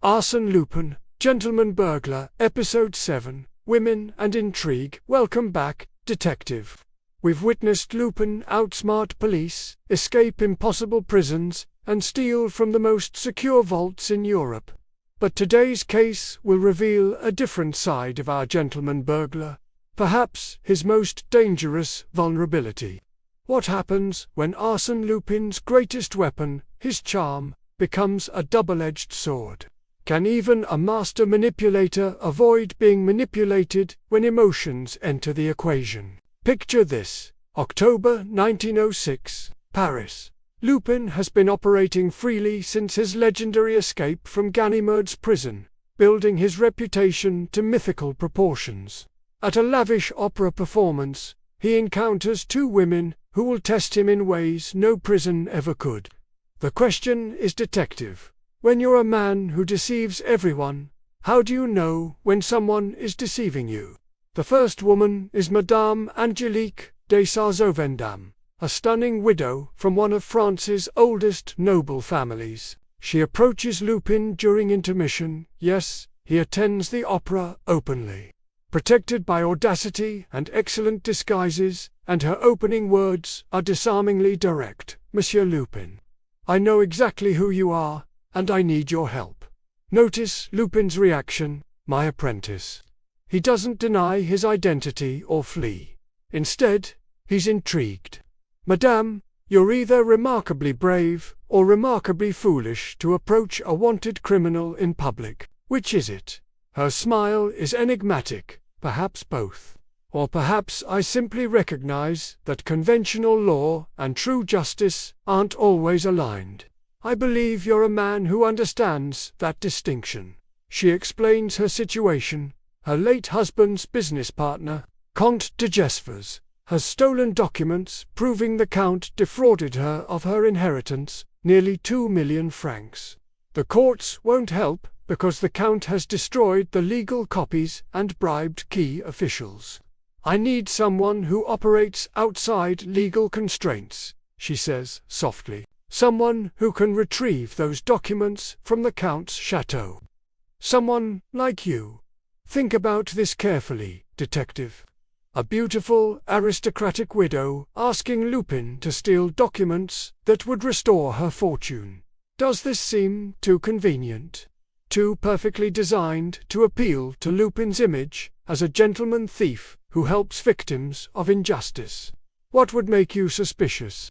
Arsène Lupin, Gentleman Burglar, Episode 7, Women and Intrigue. Welcome back, Detective. We've witnessed Lupin outsmart police, escape impossible prisons, and steal from the most secure vaults in Europe. But today's case will reveal a different side of our gentleman burglar, perhaps his most dangerous vulnerability. What happens when Arsène Lupin's greatest weapon, his charm, becomes a double-edged sword? Can even a master manipulator avoid being manipulated when emotions enter the equation? Picture this: October 1906, Paris. Lupin has been operating freely since his legendary escape from Ganimard's prison, building his reputation to mythical proportions. At a lavish opera performance, he encounters two women who will test him in ways no prison ever could. The question is, detective, when you're a man who deceives everyone, how do you know when someone is deceiving you? The first woman is Madame Angélique de Sarzeau-Vendôme, a stunning widow from one of France's oldest noble families. She approaches Lupin during intermission. Yes, he attends the opera openly. Protected by audacity and excellent disguises, and her opening words are disarmingly direct. Monsieur Lupin, I know exactly who you are, and I need your help. Notice Lupin's reaction, my apprentice. He doesn't deny his identity or flee. Instead, he's intrigued. Madame, you're either remarkably brave or remarkably foolish to approach a wanted criminal in public. Which is it? Her smile is enigmatic, perhaps both. Or perhaps I simply recognize that conventional law and true justice aren't always aligned. I believe you're a man who understands that distinction. She explains her situation. Her late husband's business partner, Comte de Gesvres, has stolen documents proving the Count defrauded her of her inheritance, nearly 2 million francs. The courts won't help because the Count has destroyed the legal copies and bribed key officials. I need someone who operates outside legal constraints, she says softly. Someone who can retrieve those documents from the Count's chateau. Someone like you. Think about this carefully, detective. A beautiful, aristocratic widow asking Lupin to steal documents that would restore her fortune. Does this seem too convenient? Too perfectly designed to appeal to Lupin's image as a gentleman thief who helps victims of injustice? What would make you suspicious?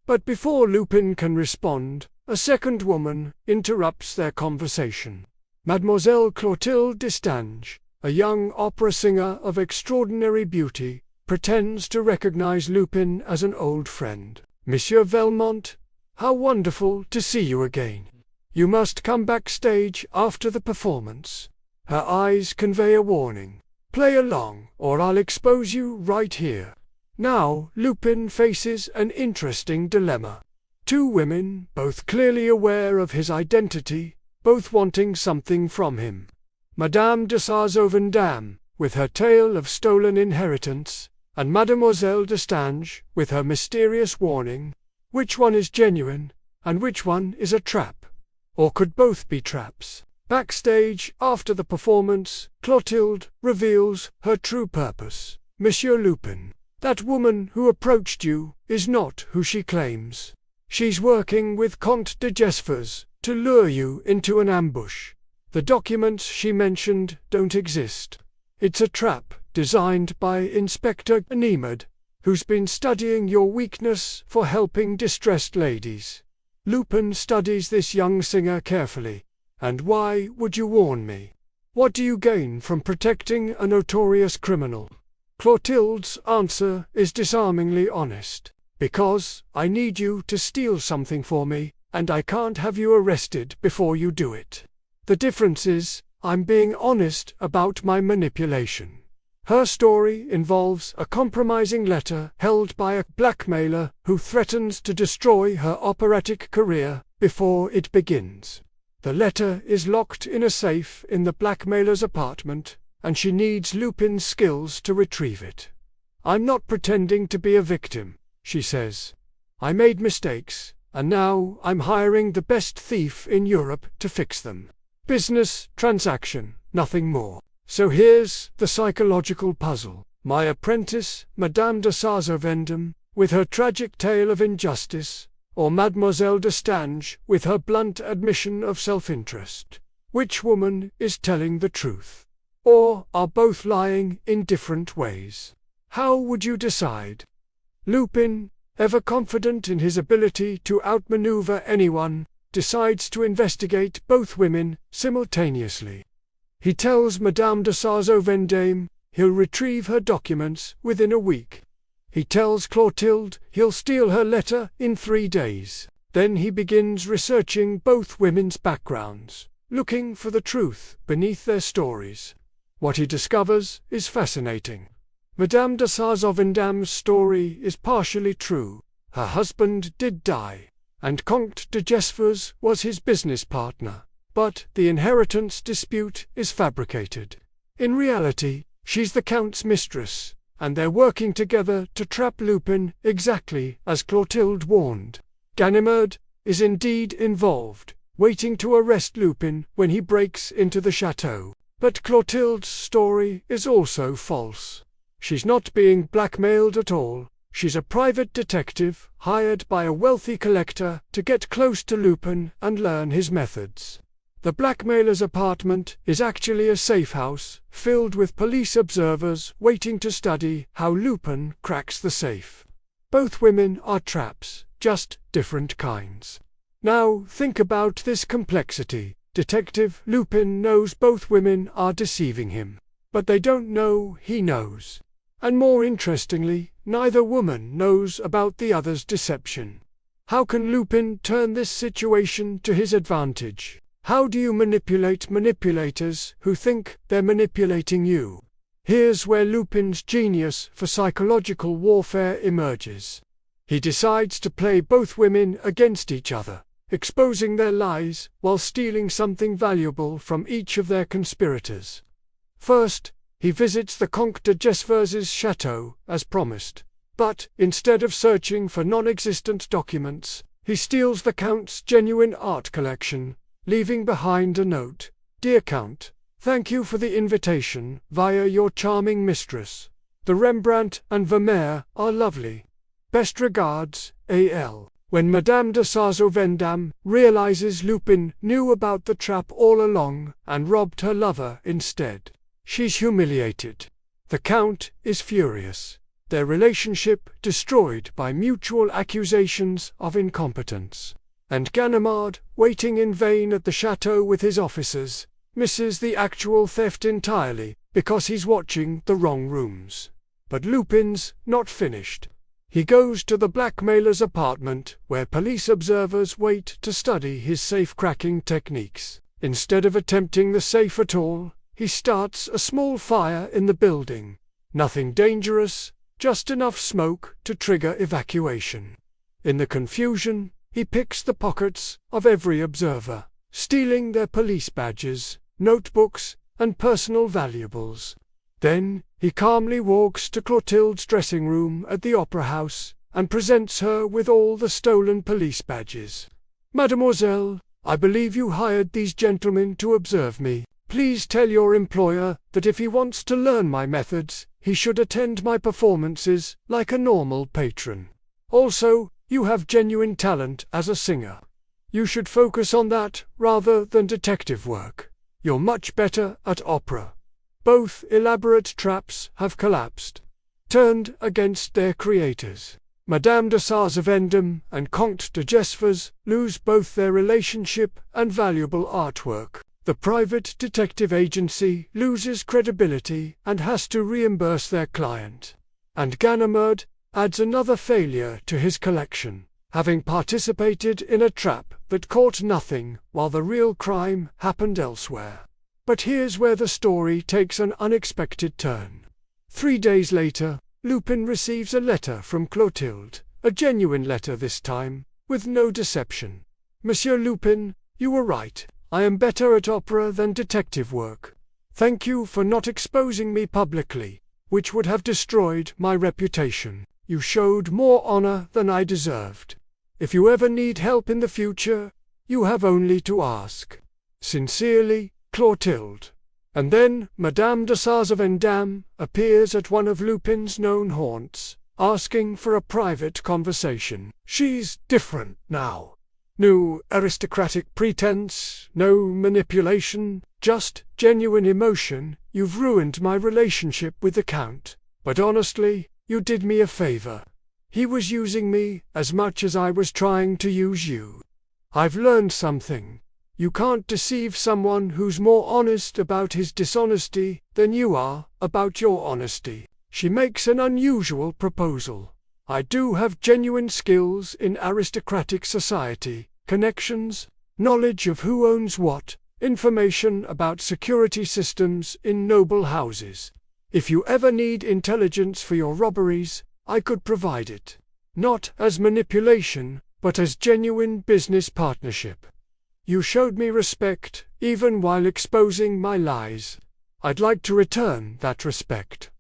But before Lupin can respond, a second woman interrupts their conversation. Mademoiselle Clotilde Destange, a young opera singer of extraordinary beauty, pretends to recognize Lupin as an old friend. Monsieur Velmont, how wonderful to see you again. You must come backstage after the performance. Her eyes convey a warning. Play along, or I'll expose you right here. Now Lupin faces an interesting dilemma. Two women, both clearly aware of his identity, both wanting something from him. Madame de Sarzeau-Vendôme, with her tale of stolen inheritance, and Mademoiselle Destange, with her mysterious warning. Which one is genuine, and which one is a trap? Or could both be traps? Backstage, after the performance, Clotilde reveals her true purpose. Monsieur Lupin, that woman who approached you is not who she claims. She's working with Comte de Gesvres to lure you into an ambush. The documents she mentioned don't exist. It's a trap designed by Inspector Ganimard, who's been studying your weakness for helping distressed ladies. Lupin studies this young singer carefully. And why would you warn me? What do you gain from protecting a notorious criminal? Clotilde's answer is disarmingly honest. Because I need you to steal something for me, and I can't have you arrested before you do it. The difference is, I'm being honest about my manipulation. Her story involves a compromising letter held by a blackmailer who threatens to destroy her operatic career before it begins. The letter is locked in a safe in the blackmailer's apartment, and she needs Lupin's skills to retrieve it. I'm not pretending to be a victim, she says. I made mistakes, and now I'm hiring the best thief in Europe to fix them. Business transaction, nothing more. So here's the psychological puzzle. My apprentice, Madame de Sarzeau-Vendôme, with her tragic tale of injustice, or Mademoiselle Destange with her blunt admission of self-interest. Which woman is telling the truth? Or are both lying in different ways? How would you decide? Lupin, ever confident in his ability to outmaneuver anyone, decides to investigate both women simultaneously. He tells Madame de Sarzeau-Vendôme he'll retrieve her documents within a week. He tells Clotilde he'll steal her letter in 3 days. Then he begins researching both women's backgrounds, looking for the truth beneath their stories. What he discovers is fascinating. Madame de Sarzeau-Vendôme's story is partially true. Her husband did die, and Comte de Gesvres was his business partner. But the inheritance dispute is fabricated. In reality, she's the Count's mistress, and they're working together to trap Lupin exactly as Clotilde warned. Ganimard is indeed involved, waiting to arrest Lupin when he breaks into the chateau. But Clotilde's story is also false. She's not being blackmailed at all. She's a private detective hired by a wealthy collector to get close to Lupin and learn his methods. The blackmailer's apartment is actually a safe house filled with police observers waiting to study how Lupin cracks the safe. Both women are traps, just different kinds. Now think about this complexity. Detective Lupin knows both women are deceiving him, but they don't know he knows. And more interestingly, neither woman knows about the other's deception. How can Lupin turn this situation to his advantage? How do you manipulate manipulators who think they're manipulating you? Here's where Lupin's genius for psychological warfare emerges. He decides to play both women against each other, exposing their lies while stealing something valuable from each of their conspirators. First, he visits the Comte de Gesvres' chateau, as promised. But, instead of searching for non-existent documents, he steals the Count's genuine art collection, leaving behind a note. Dear Count, thank you for the invitation via your charming mistress. The Rembrandt and Vermeer are lovely. Best regards, A.L. When Madame de Sarzeau-Vendôme realizes Lupin knew about the trap all along and robbed her lover instead, she's humiliated. The Count is furious. Their relationship destroyed by mutual accusations of incompetence. And Ganimard, waiting in vain at the chateau with his officers, misses the actual theft entirely because he's watching the wrong rooms. But Lupin's not finished. He goes to the blackmailer's apartment, where police observers wait to study his safe-cracking techniques. Instead of attempting the safe at all, he starts a small fire in the building. Nothing dangerous, just enough smoke to trigger evacuation. In the confusion, he picks the pockets of every observer, stealing their police badges, notebooks, and personal valuables. Then, he calmly walks to Clotilde's dressing room at the Opera House and presents her with all the stolen police badges. Mademoiselle, I believe you hired these gentlemen to observe me. Please tell your employer that if he wants to learn my methods, he should attend my performances like a normal patron. Also, you have genuine talent as a singer. You should focus on that rather than detective work. You're much better at opera. Both elaborate traps have collapsed, turned against their creators. Madame de Sarzeau-Vendôme and Comte de Gesvres lose both their relationship and valuable artwork. The private detective agency loses credibility and has to reimburse their client. And Ganimard adds another failure to his collection, having participated in a trap that caught nothing while the real crime happened elsewhere. But here's where the story takes an unexpected turn. 3 days later, Lupin receives a letter from Clotilde, a genuine letter this time, with no deception. Monsieur Lupin, you were right. I am better at opera than detective work. Thank you for not exposing me publicly, which would have destroyed my reputation. You showed more honor than I deserved. If you ever need help in the future, you have only to ask. Sincerely, Clotilde. And then Madame de Sarzeau-Vendôme appears at one of Lupin's known haunts, asking for a private conversation. She's different now. No aristocratic pretense, no manipulation, just genuine emotion. You've ruined my relationship with the Count, but honestly, you did me a favor. He was using me as much as I was trying to use you. I've learned something. You can't deceive someone who's more honest about his dishonesty than you are about your honesty. She makes an unusual proposal. I do have genuine skills in aristocratic society, connections, knowledge of who owns what, information about security systems in noble houses. If you ever need intelligence for your robberies, I could provide it. Not as manipulation, but as genuine business partnership. You showed me respect, even while exposing my lies. I'd like to return that respect.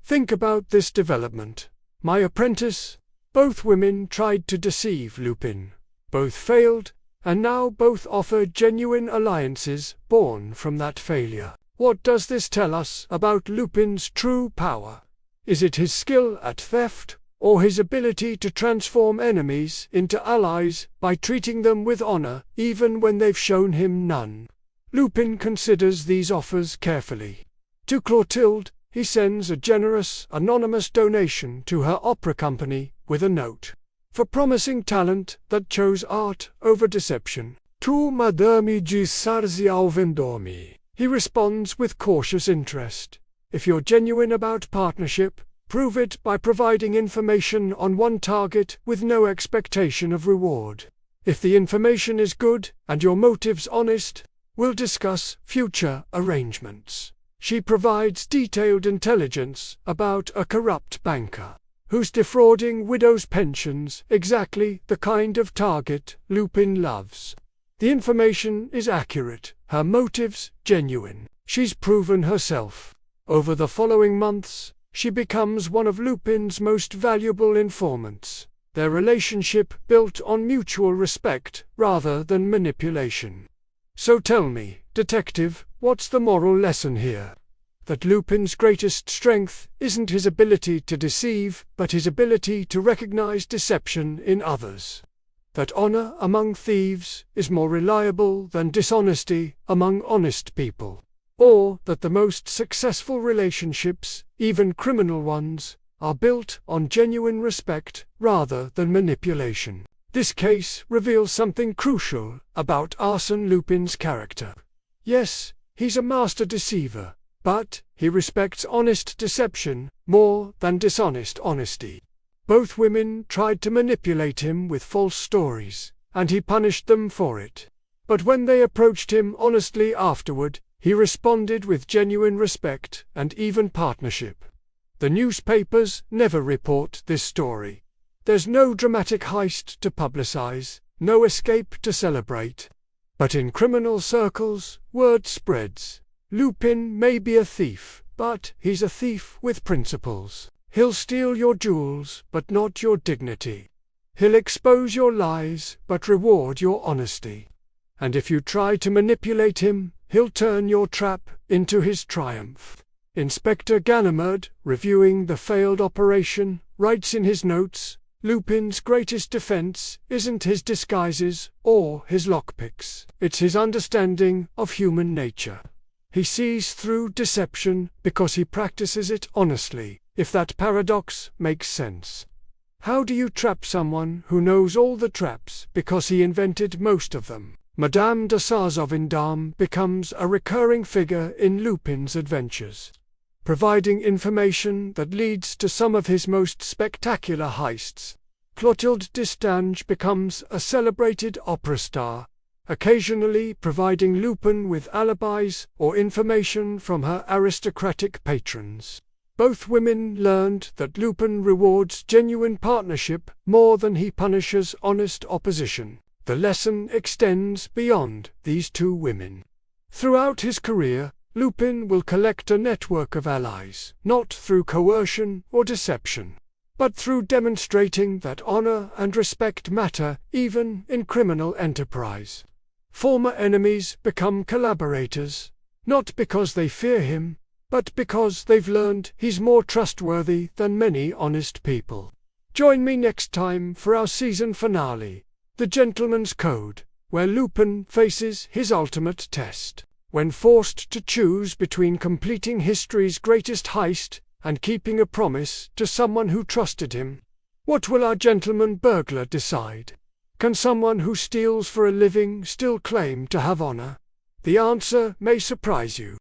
Think about this development. My apprentice, both women tried to deceive Lupin. Both failed, and now both offer genuine alliances born from that failure. What does this tell us about Lupin's true power? Is it his skill at theft, or his ability to transform enemies into allies by treating them with honor even when they've shown him none? Lupin considers these offers carefully. To Clotilde, he sends a generous, anonymous donation to her opera company with a note. For promising talent that chose art over deception. To Madame de Sarzeau-Vendôme, he responds with cautious interest. If you're genuine about partnership, prove it by providing information on one target with no expectation of reward. If the information is good and your motives honest, we'll discuss future arrangements. She provides detailed intelligence about a corrupt banker who's defrauding widows' pensions, exactly the kind of target Lupin loves. The information is accurate, her motives genuine. She's proven herself. Over the following months, she becomes one of Lupin's most valuable informants, their relationship built on mutual respect rather than manipulation. So tell me, detective, what's the moral lesson here? That Lupin's greatest strength isn't his ability to deceive, but his ability to recognize deception in others. That honor among thieves is more reliable than dishonesty among honest people. Or that the most successful relationships, even criminal ones, are built on genuine respect rather than manipulation. This case reveals something crucial about Arsène Lupin's character. Yes, he's a master deceiver, but he respects honest deception more than dishonest honesty. Both women tried to manipulate him with false stories, and he punished them for it. But when they approached him honestly afterward, he responded with genuine respect and even partnership. The newspapers never report this story. There's no dramatic heist to publicize, no escape to celebrate. But in criminal circles, word spreads. Lupin may be a thief, but he's a thief with principles. He'll steal your jewels, but not your dignity. He'll expose your lies, but reward your honesty. And if you try to manipulate him, he'll turn your trap into his triumph. Inspector Ganimard, reviewing the failed operation, writes in his notes, Lupin's greatest defense isn't his disguises or his lockpicks. It's his understanding of human nature. He sees through deception because he practices it honestly, if that paradox makes sense. How do you trap someone who knows all the traps because he invented most of them? Madame de Sarzeau-Vendôme becomes a recurring figure in Lupin's adventures, providing information that leads to some of his most spectacular heists. Clotilde Destange becomes a celebrated opera star, occasionally providing Lupin with alibis or information from her aristocratic patrons. Both women learned that Lupin rewards genuine partnership more than he punishes honest opposition. The lesson extends beyond these two women. Throughout his career, Lupin will collect a network of allies, not through coercion or deception, but through demonstrating that honor and respect matter even in criminal enterprise. Former enemies become collaborators, not because they fear him, but because they've learned he's more trustworthy than many honest people. Join me next time for our season finale, The Gentleman's Code, where Lupin faces his ultimate test, when forced to choose between completing history's greatest heist and keeping a promise to someone who trusted him. What will our gentleman burglar decide? Can someone who steals for a living still claim to have honor? The answer may surprise you.